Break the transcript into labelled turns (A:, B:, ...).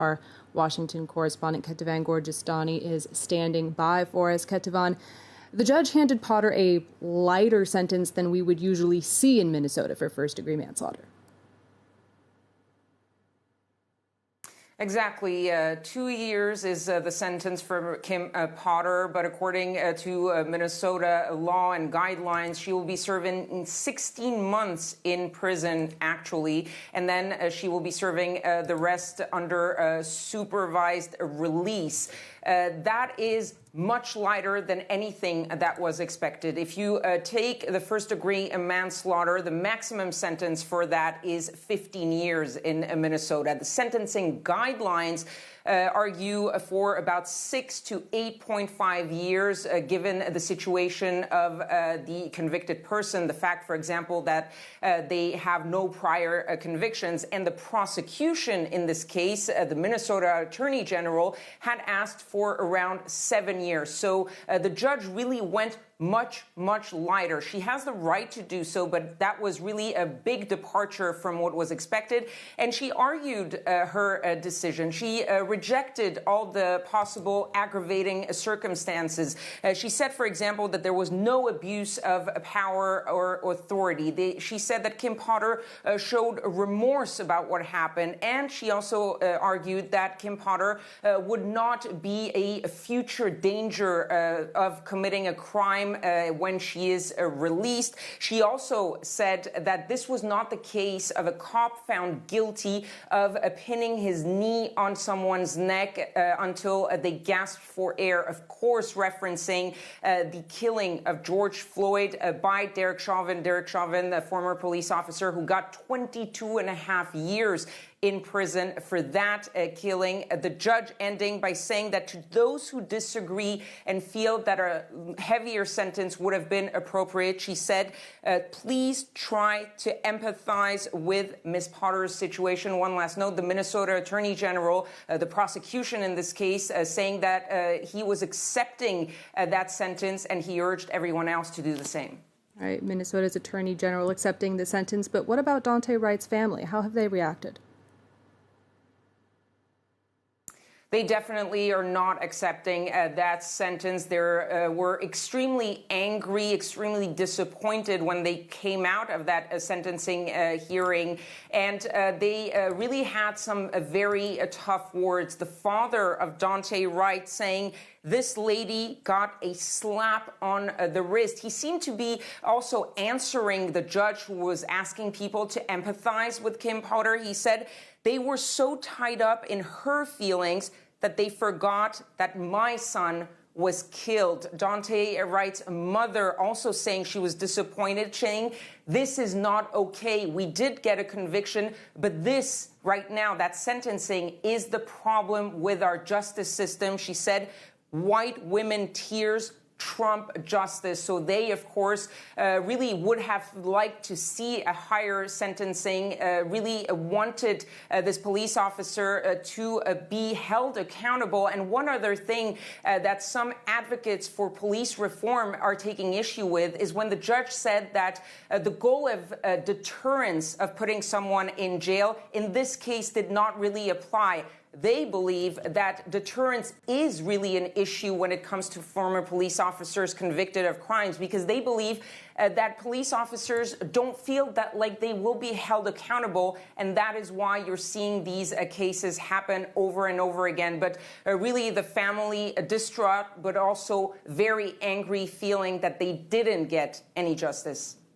A: Our Washington correspondent Kethevane Gorjestani is standing by for us. Kethevane, the judge handed Potter a lighter sentence than we would usually see in Minnesota for first-degree manslaughter.
B: Exactly. 2 years is the sentence for Kim Potter, but according to Minnesota law and guidelines, she will be serving 16 months in prison, actually, and then she will be serving the rest under supervised release. That is much lighter than anything that was expected. If you take the first-degree manslaughter, the maximum sentence for that is 15 years in Minnesota. The sentencing guidelines argue for about 6 to 8.5 years, given the situation of the convicted person. The fact, for example, that they have no prior convictions. And the prosecution in this case, the Minnesota Attorney General, had asked for around 7 years. So the judge really went much lighter. She has the right to do so, but that was really a big departure from what was expected. And she argued her decision. She rejected all the possible aggravating circumstances. She said, for example, that there was no abuse of power or authority. She said that Kim Potter showed remorse about what happened. And she also argued that Kim Potter would not be a future danger of committing a crime when she is released. She also said that this was not the case of a cop found guilty of pinning his knee on someone's neck until they gasped for air, of course referencing the killing of George Floyd by Derek Chauvin. Derek Chauvin, the former police officer who got 22 and a half years in prison for that killing. The judge ending by saying that to those who disagree and feel that a heavier sentence would have been appropriate, she said, please try to empathize with Ms. Potter's situation. One last note, the Minnesota Attorney General, the prosecution in this case, saying that he was accepting that sentence, and he urged everyone else to do the same.
A: All right, Minnesota's Attorney General accepting the sentence, but what about Daunte Wright's family? How have they reacted?
B: They definitely are not accepting that sentence. They were extremely angry, extremely disappointed when they came out of that sentencing hearing. And they really had some very tough words. The father of Daunte Wright saying, this lady got a slap on the wrist. He seemed to be also answering the judge who was asking people to empathize with Kim Potter. He said they were so tied up in her feelings that they forgot that my son was killed. Daunte Wright's mother also saying she was disappointed, saying this is not okay. We did get a conviction, but this right now, that sentencing, is the problem with our justice system. She said, white women tears trump justice. So they, of course, really would have liked to see a higher sentencing, really wanted this police officer to be held accountable. And one other thing that some advocates for police reform are taking issue with is when the judge said that the goal of deterrence of putting someone in jail, in this case, did not really apply. They believe that deterrence is really an issue when it comes to former police officers convicted of crimes, because they believe that police officers don't feel that like they will be held accountable, and that is why you're seeing these cases happen over and over again. But really the family distraught, but also very angry, feeling that they didn't get any justice.